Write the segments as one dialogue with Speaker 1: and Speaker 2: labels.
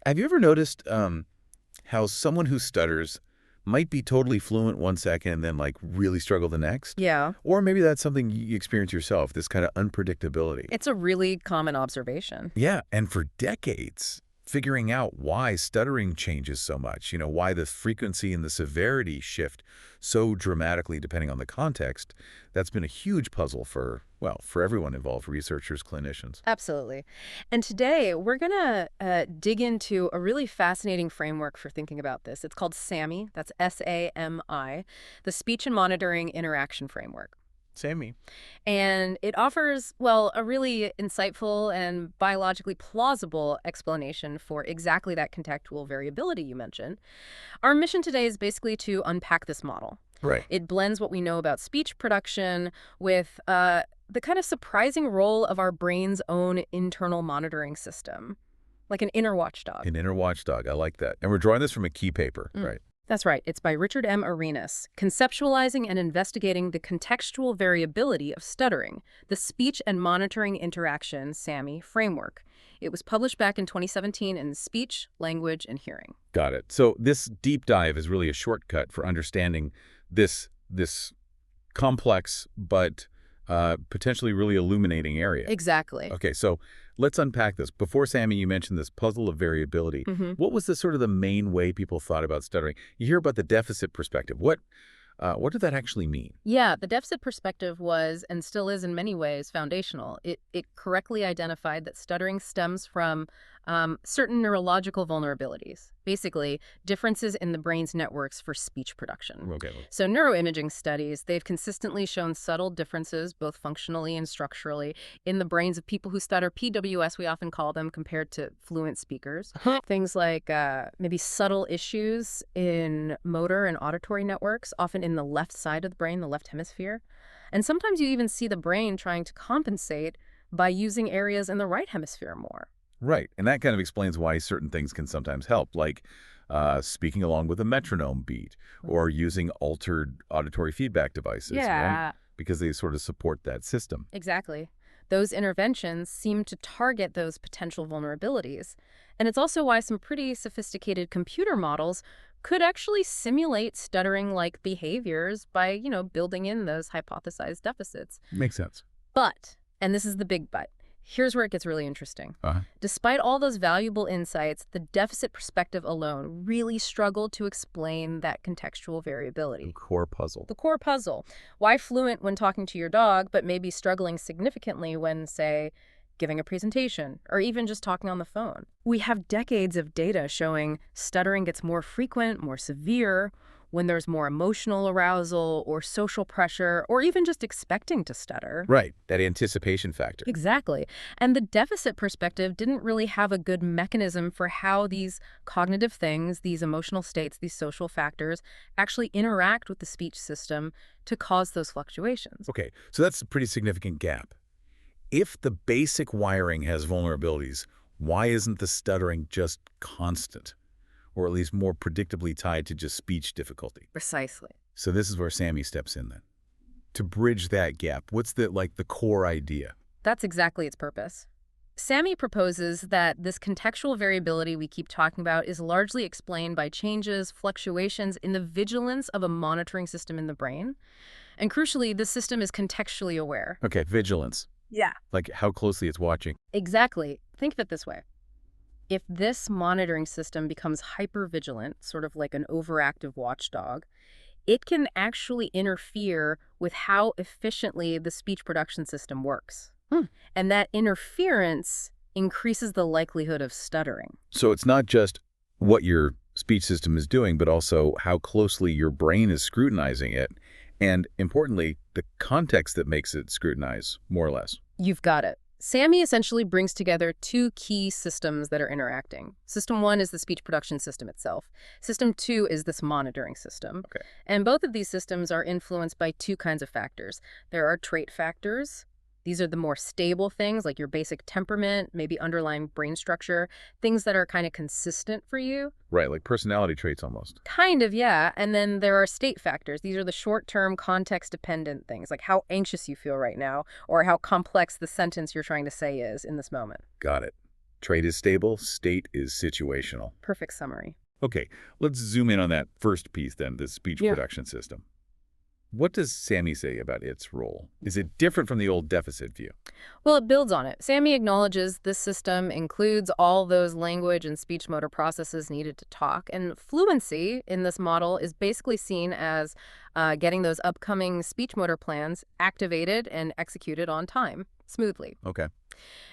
Speaker 1: Have you ever noticed how someone who stutters might be totally fluent one second and then like really struggle the next?
Speaker 2: Yeah,
Speaker 1: Or maybe that's something you experience yourself, this kind of unpredictability.
Speaker 2: it's a really common observation.
Speaker 1: Yeah, and for decades, figuring out why stuttering changes so much, why the frequency and the severity shift so dramatically depending on the context, that's been a huge puzzle for, well, for everyone involved, researchers, clinicians.
Speaker 2: Absolutely. And today we're going to dig into a really fascinating framework for thinking about this. It's called SAMI, that's SAMI, the Speech and Monitoring Interaction Framework.
Speaker 1: Sammy.
Speaker 2: And it offers, well, a really insightful and biologically plausible explanation for exactly that contextual variability you mentioned. Our mission today is basically to unpack this model.
Speaker 1: Right.
Speaker 2: It blends what we know about speech production with the kind of surprising role of our brain's own internal monitoring system, like an inner watchdog.
Speaker 1: An inner watchdog. I like that. And we're drawing this from a key paper,
Speaker 2: Mm.
Speaker 1: right?
Speaker 2: That's right. It's by Richard M. Arenas, Conceptualizing and Investigating the Contextual Variability of Stuttering, the Speech and Monitoring Interaction, SAMI, framework. It was published back in 2017 in Speech, Language, and Hearing.
Speaker 1: Got it. So this deep dive is really a shortcut for understanding this complex but potentially really illuminating area.
Speaker 2: Exactly.
Speaker 1: Okay, so let's unpack this. Before, Sammy, you mentioned this puzzle of variability.
Speaker 2: hmm
Speaker 1: What was the sort of the main way people thought about stuttering? You hear about the deficit perspective. What did that actually mean?
Speaker 2: Yeah, the deficit perspective was, and still is in many ways, foundational. It correctly identified that stuttering stems from certain neurological vulnerabilities, basically differences in the brain's networks for speech production.
Speaker 1: Okay.
Speaker 2: So neuroimaging studies, they've consistently shown subtle differences, both functionally and structurally, in the brains of people who stutter, PWS we often call them, compared to fluent speakers. Things like maybe subtle issues in motor and auditory networks, often in the left side of the brain, the left hemisphere. And sometimes you even see the brain trying to compensate by using areas in the right hemisphere more.
Speaker 1: Right, and that kind of explains why certain things can sometimes help, like speaking along with a metronome beat or using altered auditory feedback devices, right?
Speaker 2: Yeah,
Speaker 1: Because they sort of support that system.
Speaker 2: exactly. Those interventions seem to target those potential vulnerabilities. And it's also why some pretty sophisticated computer models could actually simulate stuttering-like behaviors by, building in those hypothesized deficits.
Speaker 1: Makes sense.
Speaker 2: But, and this is the big but, here's where it gets really interesting.
Speaker 1: Uh-huh.
Speaker 2: Despite all those valuable insights, the deficit perspective alone really struggled to explain that contextual variability.
Speaker 1: Core puzzle.
Speaker 2: The core puzzle. Why fluent when talking to your dog, but maybe struggling significantly when, say, giving a presentation, or even just talking on the phone? We have decades of data showing stuttering gets more frequent, more severe, when there's more emotional arousal or social pressure, or even just expecting to stutter.
Speaker 1: Right, that anticipation factor.
Speaker 2: Exactly. And the deficit perspective didn't really have a good mechanism for how these cognitive things, these emotional states, these social factors actually interact with the speech system to cause those fluctuations.
Speaker 1: Okay, so that's a pretty significant gap. If the basic wiring has vulnerabilities, why isn't the stuttering just constant? Or at least more predictably tied to just speech difficulty?
Speaker 2: Precisely.
Speaker 1: So this is where Sammy steps in then. To bridge that gap, what's the core idea?
Speaker 2: That's exactly its purpose. SAMI proposes that this contextual variability we keep talking about is largely explained by changes, fluctuations in the vigilance of a monitoring system in the brain. And crucially, this system is contextually aware.
Speaker 1: Okay, vigilance.
Speaker 2: Yeah.
Speaker 1: Like how closely it's watching.
Speaker 2: Exactly. Think of it this way. If this monitoring system becomes hypervigilant, sort of like an overactive watchdog, it can actually interfere with how efficiently the speech production system works. And that interference increases the likelihood of stuttering.
Speaker 1: So it's not just what your speech system is doing, but also how closely your brain is scrutinizing it. And importantly, the context that makes it scrutinize, more or less.
Speaker 2: You've got it. SAMI essentially brings together two key systems that are interacting. System one is the speech production system itself. System two is this monitoring system.
Speaker 1: Okay.
Speaker 2: And both of these systems are influenced by two kinds of factors. There are trait factors. These are the more stable things like your basic temperament, maybe underlying brain structure, things that are kind of consistent for you.
Speaker 1: Right, like personality traits almost.
Speaker 2: Kind of, yeah. And then there are state factors. These are the short-term, context-dependent things, like how anxious you feel right now or how complex the sentence you're trying to say is in this moment.
Speaker 1: Got it. Trait is stable, state is situational.
Speaker 2: Perfect summary.
Speaker 1: Okay, let's zoom in on that first piece then, the speech
Speaker 2: Yeah.
Speaker 1: production system. What does SAMI say about its role? Is it different from the old deficit view?
Speaker 2: Well, it builds on it. SAMI acknowledges this system includes all those language and speech motor processes needed to talk, and fluency in this model is basically seen as getting those upcoming speech motor plans activated and executed on time, smoothly.
Speaker 1: Okay.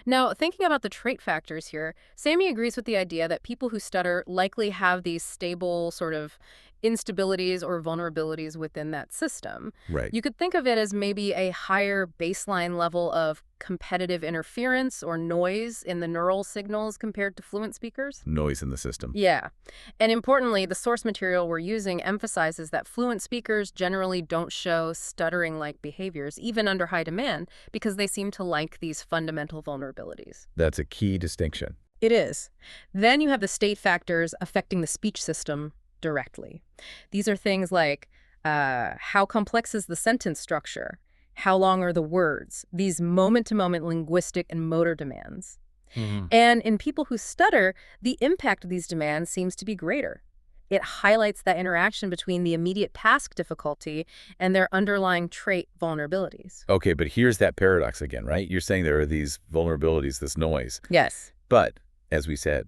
Speaker 2: Now, thinking about the trait factors here, Sammy agrees with the idea that people who stutter likely have these stable sort of instabilities or vulnerabilities within that system.
Speaker 1: Right.
Speaker 2: You could think of it as maybe a higher baseline level of competitive interference or noise in the neural signals compared to fluent speakers.
Speaker 1: Noise in the system.
Speaker 2: Yeah. And importantly, the source material we're using emphasizes that fluent speakers generally don't show stuttering-like behaviors, even under high demand, because they seem to like these fundamental vulnerabilities.
Speaker 1: That's a key distinction.
Speaker 2: It is. Then you have the state factors affecting the speech system directly. These are things like how complex is the sentence structure? How long are the words? These moment-to-moment linguistic and motor demands. And in people who stutter, the impact of these demands seems to be greater. It highlights that interaction between the immediate task difficulty and their underlying trait vulnerabilities.
Speaker 1: Okay, but here's that paradox again, right? You're saying there are these vulnerabilities, this noise.
Speaker 2: Yes.
Speaker 1: But, as we said,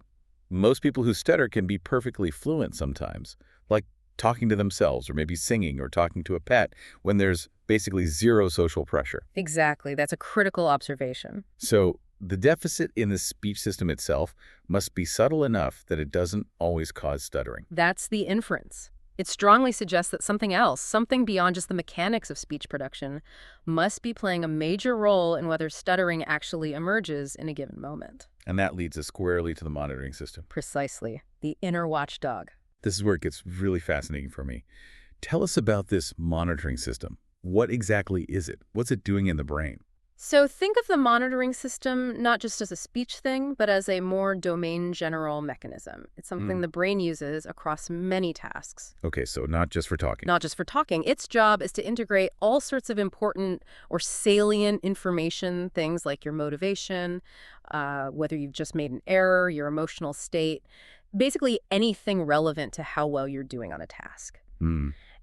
Speaker 1: most people who stutter can be perfectly fluent sometimes, like talking to themselves or maybe singing or talking to a pet when there's basically zero social pressure.
Speaker 2: Exactly. That's a critical observation.
Speaker 1: So the deficit in the speech system itself must be subtle enough that it doesn't always cause stuttering.
Speaker 2: That's the inference. It strongly suggests that something else, something beyond just the mechanics of speech production, must be playing a major role in whether stuttering actually emerges in a given moment.
Speaker 1: And that leads us squarely to the monitoring system.
Speaker 2: Precisely. The inner watchdog.
Speaker 1: This is where it gets really fascinating for me. Tell us about this monitoring system. What exactly is it? What's it doing in the brain?
Speaker 2: So think of the monitoring system not just as a speech thing, but as a more domain general mechanism. It's something the brain uses across many tasks.
Speaker 1: Okay, so not just for talking.
Speaker 2: Not just for talking. Its job is to integrate all sorts of important or salient information, things like your motivation, whether you've just made an error, your emotional state, basically anything relevant to how well you're doing on a task.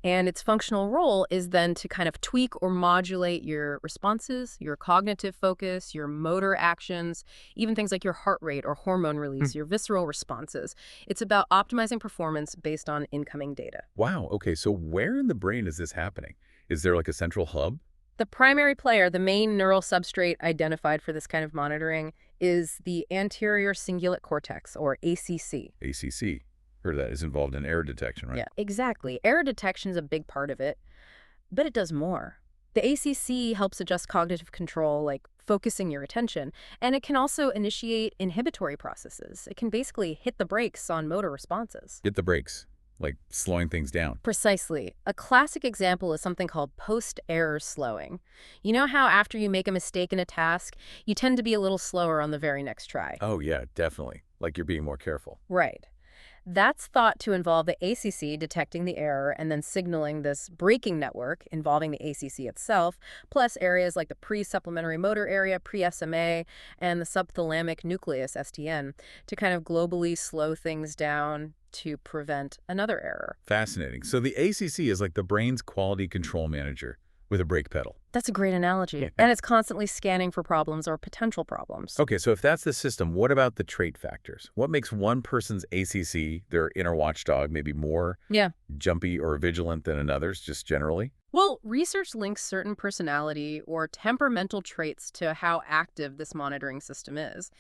Speaker 2: And its functional role is then to kind of tweak or modulate your responses, your cognitive focus, your motor actions, even things like your heart rate or hormone release, your visceral responses. It's about optimizing performance based on incoming data.
Speaker 1: Wow, okay, so where in the brain is this happening? Is there like a central hub?
Speaker 2: The primary player, the main neural substrate identified for this kind of monitoring, is the anterior cingulate cortex, or ACC.
Speaker 1: ACC. Heard that is involved in error detection, right?
Speaker 2: Yeah, exactly. Error detection is a big part of it, but it does more. The ACC helps adjust cognitive control, like focusing your attention, and it can also initiate inhibitory processes. It can basically hit the brakes on motor responses.
Speaker 1: Hit the brakes, like slowing things down.
Speaker 2: Precisely. A classic example is something called post-error slowing. You know how after you make a mistake in a task, you tend to be a little slower on the very next try?
Speaker 1: Oh, yeah, definitely. Like you're being more careful.
Speaker 2: Right. That's thought to involve the ACC detecting the error and then signaling this braking network involving the ACC itself, plus areas like the pre-supplementary motor area, pre-SMA, and the subthalamic nucleus, STN, to kind of globally slow things down to prevent another error.
Speaker 1: Fascinating. So the ACC is like the brain's quality control manager with a brake pedal.
Speaker 2: That's a great analogy.
Speaker 1: Yeah.
Speaker 2: And it's constantly scanning for problems or potential problems.
Speaker 1: Okay, so if that's the system, what about the trait factors? What makes one person's ACC, their inner watchdog, maybe more jumpy or vigilant than another's, just generally?
Speaker 2: Well, research links certain personality or temperamental traits to how active this monitoring system is.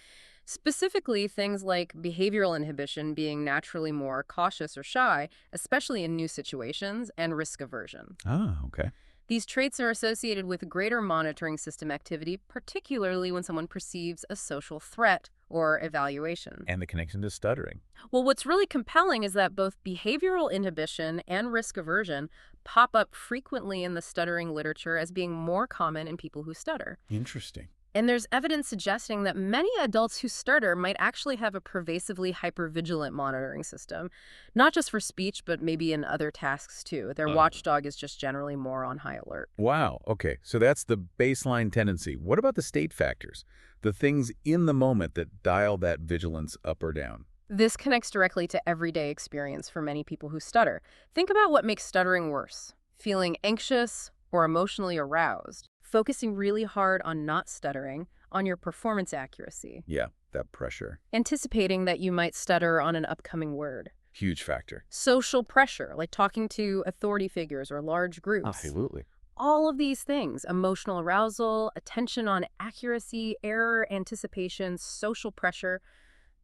Speaker 2: Specifically, things like behavioral inhibition being naturally more cautious or shy, especially in new situations, and risk aversion.
Speaker 1: Ah, okay.
Speaker 2: These traits are associated with greater monitoring system activity, particularly when someone perceives a social threat or evaluation.
Speaker 1: And the connection to stuttering.
Speaker 2: Well, what's really compelling is that both behavioral inhibition and risk aversion pop up frequently in the stuttering literature as being more common in people who stutter.
Speaker 1: Interesting.
Speaker 2: And there's evidence suggesting that many adults who stutter might actually have a pervasively hypervigilant monitoring system, not just for speech, but maybe in other tasks too. Their watchdog is just generally more on high alert.
Speaker 1: Wow. Okay. So that's the baseline tendency. What about the state factors? The things in the moment that dial that vigilance up or down.
Speaker 2: This connects directly to everyday experience for many people who stutter. Think about what makes stuttering worse: feeling anxious or emotionally aroused, focusing really hard on not stuttering, on your performance accuracy,
Speaker 1: Yeah, that pressure.
Speaker 2: anticipating that you might stutter on an upcoming word,
Speaker 1: Huge factor.
Speaker 2: social pressure, like talking to authority figures or large groups.
Speaker 1: Absolutely.
Speaker 2: All of these things, emotional arousal, attention on accuracy, error, anticipation, social pressure,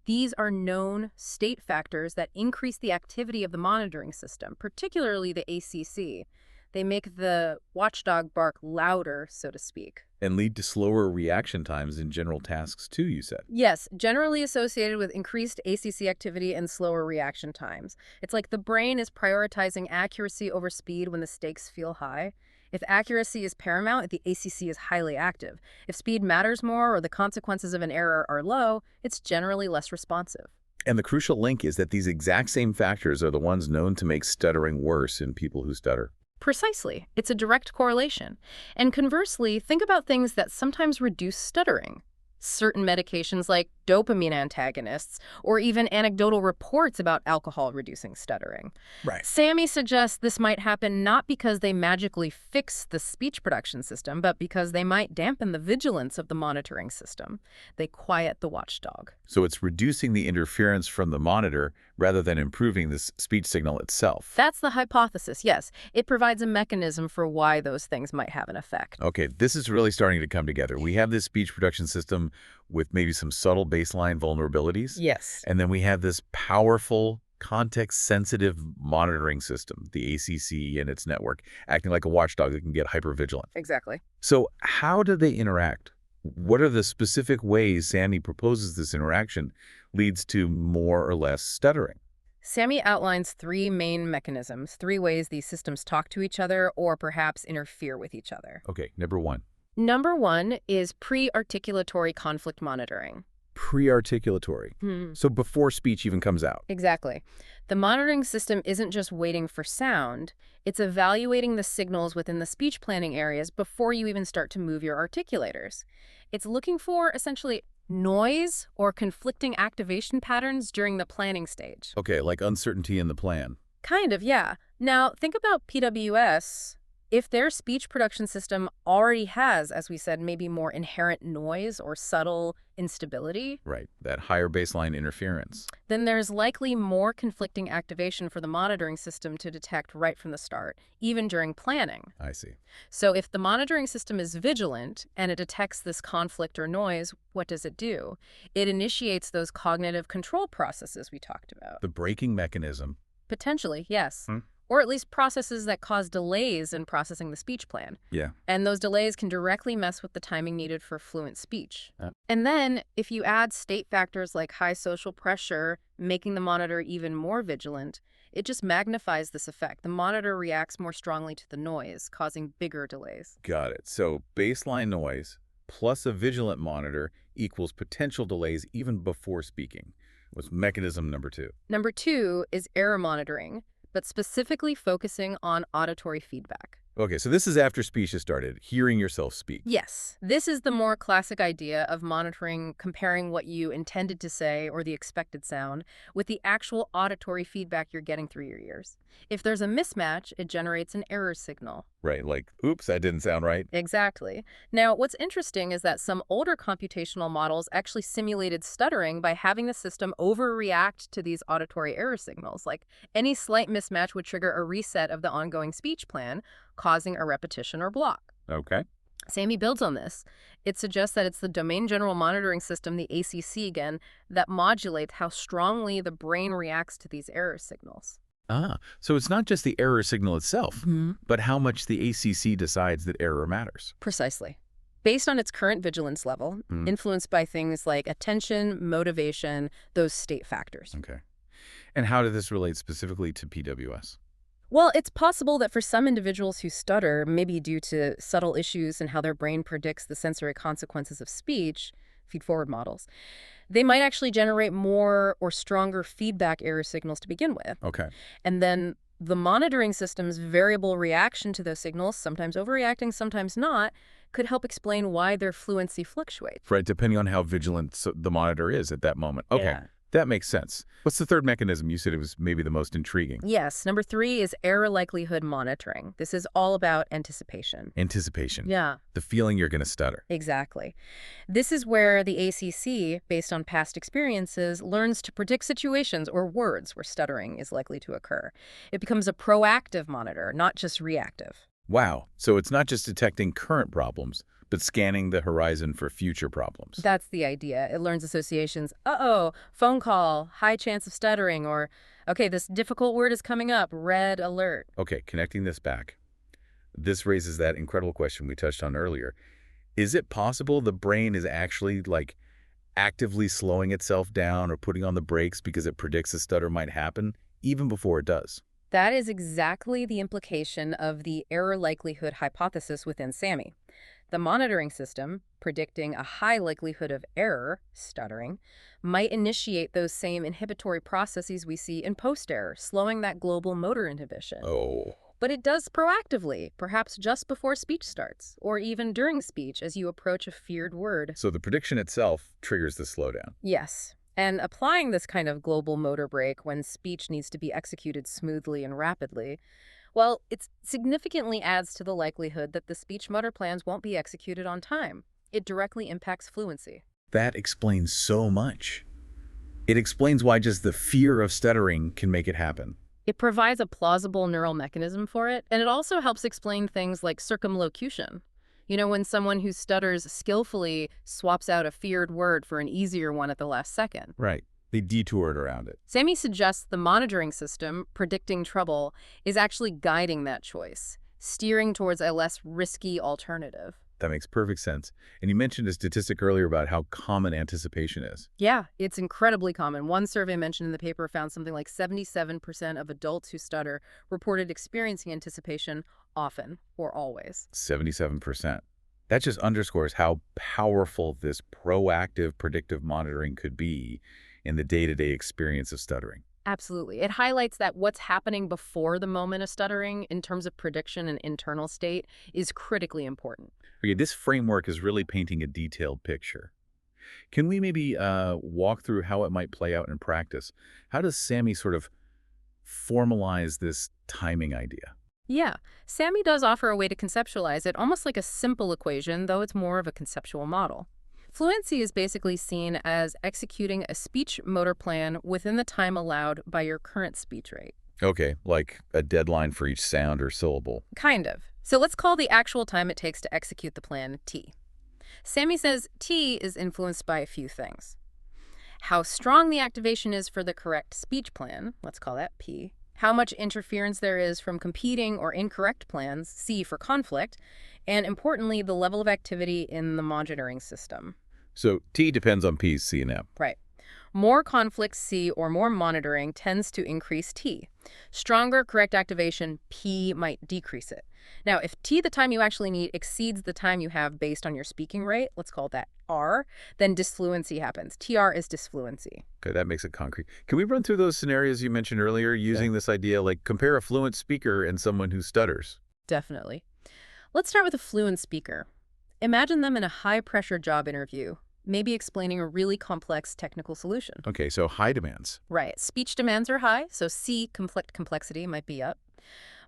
Speaker 2: these are known state factors that increase the activity of the monitoring system, particularly the ACC. They make the watchdog bark louder, so to speak.
Speaker 1: And lead to slower reaction times in general tasks too, you said.
Speaker 2: Yes, generally associated with increased ACC activity and slower reaction times. It's like the brain is prioritizing accuracy over speed when the stakes feel high. If accuracy is paramount, the ACC is highly active. If speed matters more or the consequences of an error are low, it's generally less responsive.
Speaker 1: And the crucial link is that these exact same factors are the ones known to make stuttering worse in people who stutter.
Speaker 2: Precisely. It's a direct correlation. And conversely, think about things that sometimes reduce stuttering. Certain medications like dopamine antagonists, or even anecdotal reports about alcohol reducing stuttering.
Speaker 1: Right.
Speaker 2: SAMI suggests this might happen not because they magically fix the speech production system, but because they might dampen the vigilance of the monitoring system. They quiet the watchdog.
Speaker 1: So it's reducing the interference from the monitor rather than improving the speech signal itself.
Speaker 2: That's the hypothesis, yes. It provides a mechanism for why those things might have an effect.
Speaker 1: Okay, this is really starting to come together. We have this speech production system with maybe some subtle baseline vulnerabilities.
Speaker 2: Yes.
Speaker 1: And then we have this powerful, context-sensitive monitoring system, the ACC and its network, acting like a watchdog that can get hypervigilant.
Speaker 2: Exactly.
Speaker 1: So how do they interact? What are the specific ways SAMI proposes this interaction leads to more or less stuttering?
Speaker 2: SAMI outlines three main mechanisms, three ways these systems talk to each other or perhaps interfere with each other.
Speaker 1: Okay, number one.
Speaker 2: Number one is pre-articulatory conflict monitoring.
Speaker 1: Pre-articulatory. So before speech even comes out.
Speaker 2: Exactly. The monitoring system isn't just waiting for sound, it's evaluating the signals within the speech planning areas before you even start to move your articulators. It's looking for, essentially, noise or conflicting activation patterns during the planning stage.
Speaker 1: Okay, like uncertainty in the plan.
Speaker 2: Kind of, yeah. Now, think about PWS. If their speech production system already has, as we said, maybe more inherent noise or subtle instability,
Speaker 1: Right, that higher baseline interference.
Speaker 2: then there's likely more conflicting activation for the monitoring system to detect right from the start, even during planning.
Speaker 1: I see.
Speaker 2: So if the monitoring system is vigilant and it detects this conflict or noise, what does it do? It initiates those cognitive control processes we talked about.
Speaker 1: The braking mechanism.
Speaker 2: Potentially, yes.
Speaker 1: Hmm.
Speaker 2: Or at least processes that cause delays in processing the speech plan.
Speaker 1: Yeah.
Speaker 2: And those delays can directly mess with the timing needed for fluent speech.
Speaker 1: Yeah.
Speaker 2: And then, if you add state factors like high social pressure, making the monitor even more vigilant, it just magnifies this effect. The monitor reacts more strongly to the noise, causing bigger delays.
Speaker 1: Got it. So baseline noise plus a vigilant monitor equals potential delays even before speaking. Was mechanism number two.
Speaker 2: Number two is error monitoring, but specifically focusing on auditory feedback.
Speaker 1: Okay, so this is after speech has started, hearing yourself speak.
Speaker 2: Yes, this is the more classic idea of monitoring, comparing what you intended to say or the expected sound with the actual auditory feedback you're getting through your ears. If there's a mismatch, it generates an error signal.
Speaker 1: Right, like, oops, that didn't sound right.
Speaker 2: Exactly. Now, what's interesting is that some older computational models actually simulated stuttering by having the system overreact to these auditory error signals. Like, any slight mismatch would trigger a reset of the ongoing speech plan, causing a repetition or block.
Speaker 1: Okay.
Speaker 2: SAMI builds on this. It suggests that it's the Domain General Monitoring System, the ACC again, that modulates how strongly the brain reacts to these error signals.
Speaker 1: Ah, so it's not just the error signal itself, but how much the ACC decides that error matters.
Speaker 2: Precisely. Based on its current vigilance level, influenced by things like attention, motivation, those state factors.
Speaker 1: Okay. And how does this relate specifically to PWS?
Speaker 2: Well, it's possible that for some individuals who stutter, maybe due to subtle issues in how their brain predicts the sensory consequences of speech, feed-forward models, they might actually generate more or stronger feedback error signals to begin with.
Speaker 1: Okay.
Speaker 2: And then the monitoring system's variable reaction to those signals, sometimes overreacting, sometimes not, could help explain why their fluency fluctuates.
Speaker 1: Right, depending on how vigilant the monitor is at that moment. Okay,
Speaker 2: Yeah.
Speaker 1: that makes sense. What's the third mechanism? You said it was maybe the most intriguing.
Speaker 2: Yes, number 3 is error likelihood monitoring. This is all about anticipation.
Speaker 1: Anticipation.
Speaker 2: Yeah,
Speaker 1: The feeling you're going to stutter.
Speaker 2: exactly. This is where the ACC, based on past experiences, learns to predict situations or words where stuttering is likely to occur. It becomes a proactive monitor, not just reactive.
Speaker 1: Wow. So it's not just detecting current problems, but scanning the horizon for future problems.
Speaker 2: That's the idea. It learns associations. Uh-oh, phone call, high chance of stuttering, or, okay, this difficult word is coming up, red alert.
Speaker 1: Okay, connecting this back. This raises that incredible question we touched on earlier. Is it possible the brain is actually like actively slowing itself down or putting on the brakes because it predicts a stutter might happen even before it does?
Speaker 2: That is exactly the implication of the error likelihood hypothesis within SAMI. The monitoring system, predicting a high likelihood of error, stuttering, might initiate those same inhibitory processes we see in post-error, slowing that global motor inhibition.
Speaker 1: Oh,
Speaker 2: But it does proactively, perhaps just before speech starts, or even during speech as you approach a feared word.
Speaker 1: so the prediction itself triggers the slowdown.
Speaker 2: Yes. And applying this kind of global motor brake when speech needs to be executed smoothly and rapidly, well, it significantly adds to the likelihood that the speech motor plans won't be executed on time. It directly impacts fluency.
Speaker 1: That explains so much. It explains why just the fear of stuttering can make it happen.
Speaker 2: It provides a plausible neural mechanism for it, and it also helps explain things like circumlocution. You know, when someone who stutters skillfully swaps out a feared word for an easier one at the last second.
Speaker 1: Right. They detoured around it.
Speaker 2: SAMI suggests the monitoring system, predicting trouble, is actually guiding that choice, steering towards a less risky alternative.
Speaker 1: That makes perfect sense. And you mentioned a statistic earlier about how common anticipation is.
Speaker 2: Yeah, it's incredibly common. One survey mentioned in the paper found something like 77% of adults who stutter reported experiencing anticipation often or always.
Speaker 1: 77%. That just underscores how powerful this proactive predictive monitoring could be in the day-to-day experience of stuttering.
Speaker 2: Absolutely. It highlights that what's happening before the moment of stuttering in terms of prediction and internal state is critically important.
Speaker 1: Okay, this framework is really painting a detailed picture. Can we maybe walk through how it might play out in practice? How does SAMI sort of formalize this timing idea?
Speaker 2: Yeah, SAMI does offer a way to conceptualize it, almost like a simple equation, though it's more of a conceptual model. Fluency is basically seen as executing a speech motor plan within the time allowed by your current speech rate.
Speaker 1: Okay, like a deadline for each sound or syllable.
Speaker 2: Kind of. So let's call the actual time it takes to execute the plan T. SAMI says T is influenced by a few things. How strong the activation is for the correct speech plan, let's call that P. How much interference there is from competing or incorrect plans, C for conflict. And importantly, the level of activity in the monitoring system.
Speaker 1: So T depends on P's, C, and M.
Speaker 2: Right. More conflict C or more monitoring tends to increase T. Stronger correct activation, P might decrease it. Now, if T, the time you actually need, exceeds the time you have based on your speaking rate, let's call that R, then disfluency happens. TR is disfluency.
Speaker 1: Okay, that makes it concrete. Can we run through those scenarios you mentioned earlier using this idea, like compare a fluent speaker and someone who stutters?
Speaker 2: Definitely. Let's start with a fluent speaker. Imagine them in a high-pressure job interview, maybe explaining a really complex technical solution.
Speaker 1: Okay, so high demands.
Speaker 2: Right. Speech demands are high, so C, conflict complexity, might be up.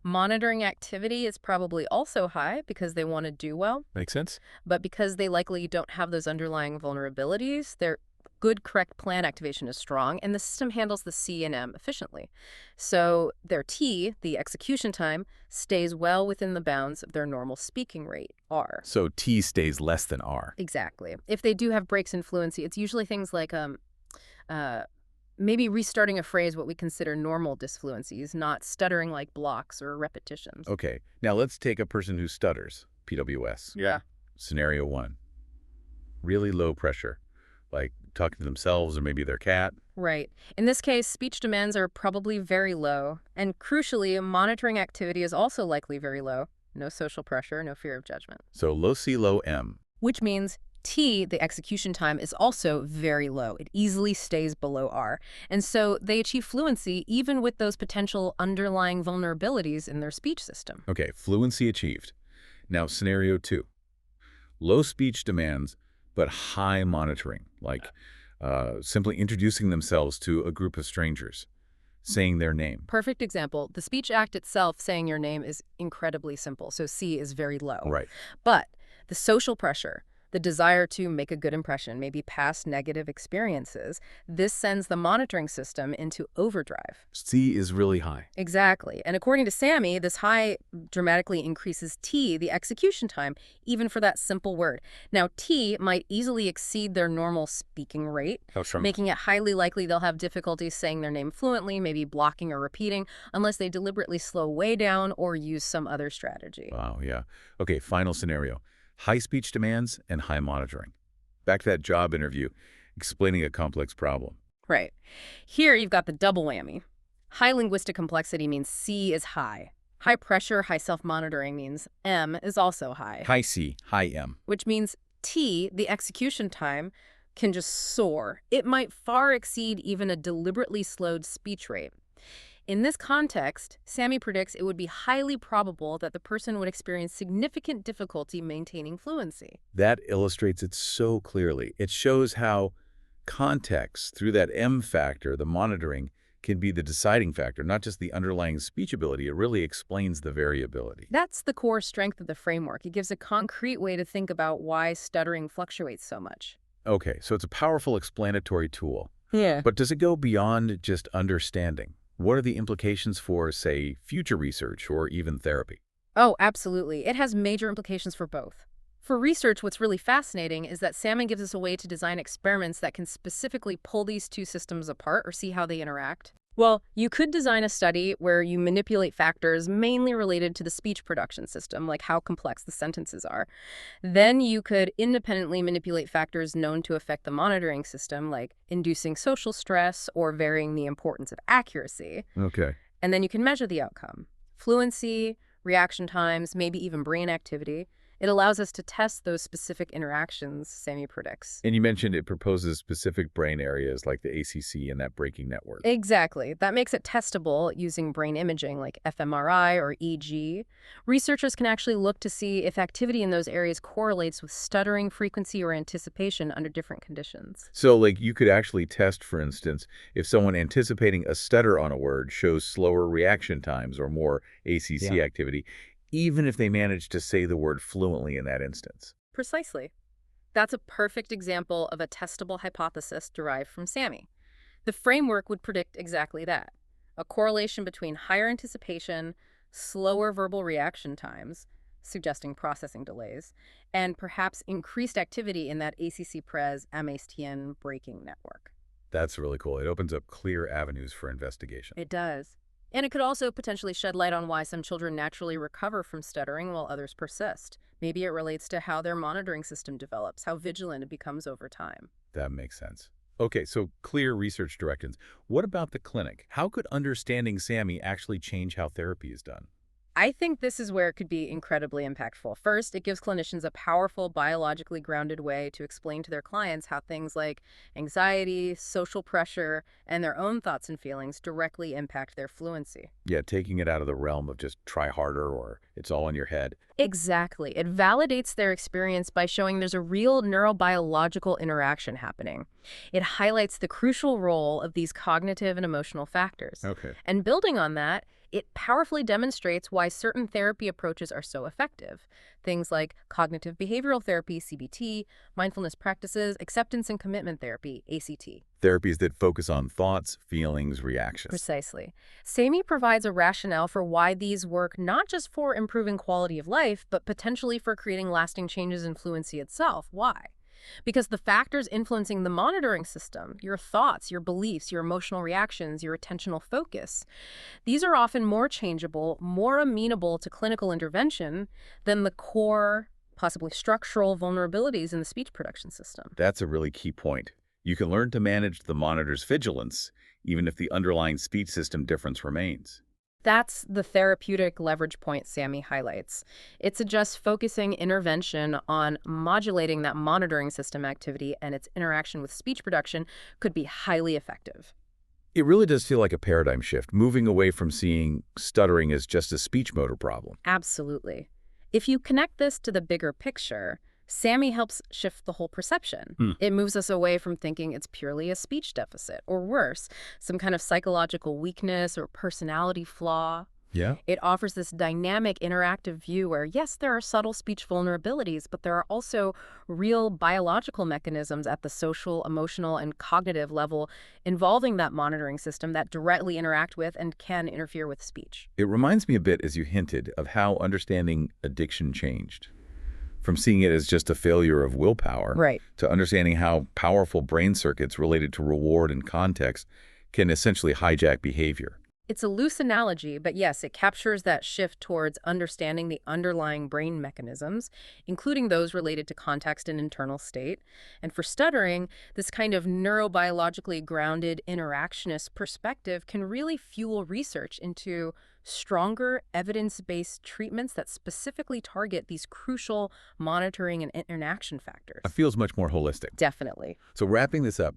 Speaker 2: Monitoring activity is probably also high because they want to do well,
Speaker 1: Makes sense?
Speaker 2: but because they likely don't have those underlying vulnerabilities, their good correct plan activation is strong, and the system handles the C and M efficiently. So their T, the execution time, stays well within the bounds of their normal speaking rate, R.
Speaker 1: So T stays less than R.
Speaker 2: Exactly. If they do have breaks in fluency, it's usually things like maybe restarting a phrase, what we consider normal disfluencies, not stuttering like blocks or repetitions.
Speaker 1: Okay, now let's take a person who stutters, PWS.
Speaker 2: Yeah.
Speaker 1: Scenario 1. Really low pressure, like talking to themselves or maybe their cat.
Speaker 2: Right. In this case, speech demands are probably very low. And crucially, monitoring activity is also likely very low. No social pressure, no fear of judgment.
Speaker 1: So low C, low M.
Speaker 2: Which means T, the execution time, is also very low. It easily stays below R. And so they achieve fluency even with those potential underlying vulnerabilities in their speech system.
Speaker 1: Okay, fluency achieved. Now, scenario 2. Low speech demands, but high monitoring, like simply introducing themselves to a group of strangers, saying their name.
Speaker 2: Perfect example. The speech act itself, saying your name, is incredibly simple, so C is very low.
Speaker 1: Right.
Speaker 2: But the social pressure, the desire to make a good impression, maybe past negative experiences, this sends the monitoring system into overdrive.
Speaker 1: C is really high.
Speaker 2: Exactly. And according to SAMI, this high dramatically increases T, the execution time, even for that simple word. Now, T might easily exceed their normal speaking rate, making it highly likely they'll have difficulty saying their name fluently, maybe blocking or repeating, unless they deliberately slow way down or use some other strategy.
Speaker 1: Wow, yeah. Okay, final scenario. High speech demands and high monitoring. Back to that job interview, explaining a complex problem.
Speaker 2: Right. Here you've got the double whammy. High linguistic complexity means C is high. High pressure, high self-monitoring means M is also high.
Speaker 1: High C, high M.
Speaker 2: Which means T, the execution time, can just soar. It might far exceed even a deliberately slowed speech rate. In this context, SAMI predicts it would be highly probable that the person would experience significant difficulty maintaining fluency.
Speaker 1: That illustrates it so clearly. It shows how context, through that M factor, the monitoring, can be the deciding factor, not just the underlying speech ability. It really explains the variability.
Speaker 2: That's the core strength of the framework. It gives a concrete way to think about why stuttering fluctuates so much.
Speaker 1: Okay, so it's a powerful explanatory tool.
Speaker 2: Yeah.
Speaker 1: But does it go beyond just understanding? What are the implications for, say, future research or even therapy?
Speaker 2: Oh, absolutely. It has major implications for both. For research, what's really fascinating is that SAMI gives us a way to design experiments that can specifically pull these two systems apart or see how they interact. Well, you could design a study where you manipulate factors mainly related to the speech production system, like how complex the sentences are. Then you could independently manipulate factors known to affect the monitoring system, like inducing social stress or varying the importance of accuracy.
Speaker 1: Okay.
Speaker 2: And then you can measure the outcome. Fluency, reaction times, maybe even brain activity. It allows us to test those specific interactions SAMI predicts.
Speaker 1: And you mentioned it proposes specific brain areas like the ACC and that braking network.
Speaker 2: Exactly. That makes it testable using brain imaging like fMRI or EEG. Researchers can actually look to see if activity in those areas correlates with stuttering frequency or anticipation under different conditions.
Speaker 1: So, like, you could actually test, for instance, if someone anticipating a stutter on a word shows slower reaction times or more ACC activity, even if they manage to say the word fluently in that instance.
Speaker 2: Precisely. That's a perfect example of a testable hypothesis derived from SAMI. The framework would predict exactly that, a correlation between higher anticipation, slower verbal reaction times, suggesting processing delays, and perhaps increased activity in that ACC-Pres MASTN braking network.
Speaker 1: That's really cool. It opens up clear avenues for investigation.
Speaker 2: It does. And it could also potentially shed light on why some children naturally recover from stuttering while others persist. Maybe it relates to how their monitoring system develops, how vigilant it becomes over time.
Speaker 1: That makes sense. Okay, so clear research directions. What about the clinic? How could understanding SAMI actually change how therapy is done?
Speaker 2: I think this is where it could be incredibly impactful. First, it gives clinicians a powerful, biologically grounded way to explain to their clients how things like anxiety, social pressure, and their own thoughts and feelings directly impact their fluency.
Speaker 1: Yeah, taking it out of the realm of just try harder or it's all in your head.
Speaker 2: Exactly. It validates their experience by showing there's a real neurobiological interaction happening. It highlights the crucial role of these cognitive and emotional factors.
Speaker 1: Okay.
Speaker 2: And building on that, it powerfully demonstrates why certain therapy approaches are so effective. Things like cognitive behavioral therapy, CBT, mindfulness practices, acceptance and commitment therapy, ACT.
Speaker 1: Therapies that focus on thoughts, feelings, reactions.
Speaker 2: Precisely. SAMI provides a rationale for why these work not just for improving quality of life, but potentially for creating lasting changes in fluency itself. Why? Because the factors influencing the monitoring system, your thoughts, your beliefs, your emotional reactions, your attentional focus, these are often more changeable, more amenable to clinical intervention than the core, possibly structural vulnerabilities in the speech production system.
Speaker 1: That's a really key point. You can learn to manage the monitor's vigilance, even if the underlying speech system difference remains.
Speaker 2: That's the therapeutic leverage point SAMI highlights. It suggests focusing intervention on modulating that monitoring system activity and its interaction with speech production could be highly effective.
Speaker 1: It really does feel like a paradigm shift, moving away from seeing stuttering as just a speech motor problem.
Speaker 2: Absolutely. If you connect this to the bigger picture, SAMI helps shift the whole perception.
Speaker 1: Hmm.
Speaker 2: It moves us away from thinking it's purely a speech deficit, or worse, some kind of psychological weakness or personality flaw.
Speaker 1: Yeah.
Speaker 2: It offers this dynamic, interactive view where, yes, there are subtle speech vulnerabilities, but there are also real biological mechanisms at the social, emotional, and cognitive level involving that monitoring system that directly interact with and can interfere with speech.
Speaker 1: It reminds me a bit, as you hinted, of how understanding addiction changed. From seeing it as just a failure of willpower
Speaker 2: Right.
Speaker 1: to understanding how powerful brain circuits related to reward and context can essentially hijack behavior.
Speaker 2: It's a loose analogy, but yes, it captures that shift towards understanding the underlying brain mechanisms, including those related to context and internal state. And for stuttering, this kind of neurobiologically grounded interactionist perspective can really fuel research into stronger evidence-based treatments that specifically target these crucial monitoring and interaction
Speaker 1: It
Speaker 2: factors.
Speaker 1: feels much more holistic.
Speaker 2: Definitely.
Speaker 1: So wrapping this up,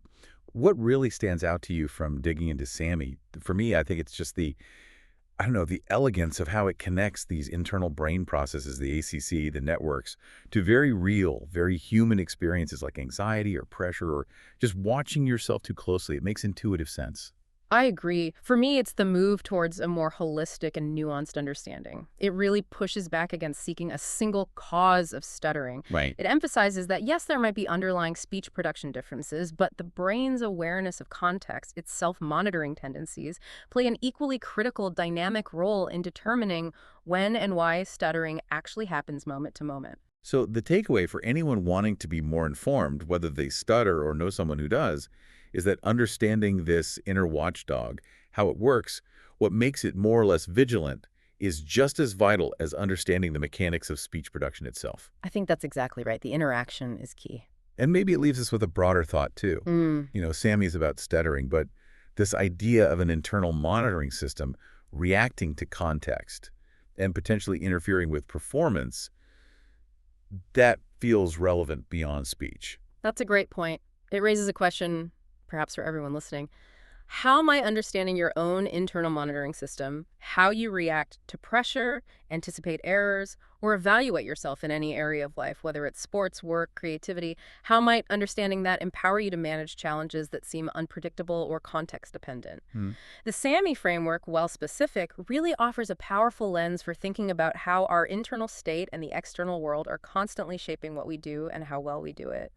Speaker 1: what really stands out to you from digging into SAMI? For me, I think it's just I don't know, the elegance of how it connects these internal brain processes, the ACC, the networks, to very real, very human experiences like anxiety or pressure or just watching yourself too closely. It makes intuitive sense.
Speaker 2: I agree. For me, it's the move towards a more holistic and nuanced understanding. It really pushes back against seeking a single cause of stuttering.
Speaker 1: Right.
Speaker 2: It emphasizes that, yes, there might be underlying speech production differences, but the brain's awareness of context, its self-monitoring tendencies, play an equally critical dynamic role in determining when and why stuttering actually happens moment to moment.
Speaker 1: So the takeaway for anyone wanting to be more informed, whether they stutter or know someone who does, is that understanding this inner watchdog, how it works, what makes it more or less vigilant, is just as vital as understanding the mechanics of speech production itself.
Speaker 2: I think that's exactly right. The interaction is key.
Speaker 1: And maybe it leaves us with a broader thought, too.
Speaker 2: Mm.
Speaker 1: Sammy's about stuttering, but this idea of an internal monitoring system reacting to context and potentially interfering with performance, that feels relevant beyond speech.
Speaker 2: That's a great point. It raises a question, perhaps for everyone listening. How might understanding your own internal monitoring system, how you react to pressure, anticipate errors, or evaluate yourself in any area of life, whether it's sports, work, creativity, how might understanding that empower you to manage challenges that seem unpredictable or context dependent?
Speaker 1: Hmm.
Speaker 2: The SAMI framework, while specific, really offers a powerful lens for thinking about how our internal state and the external world are constantly shaping what we do and how well we do it.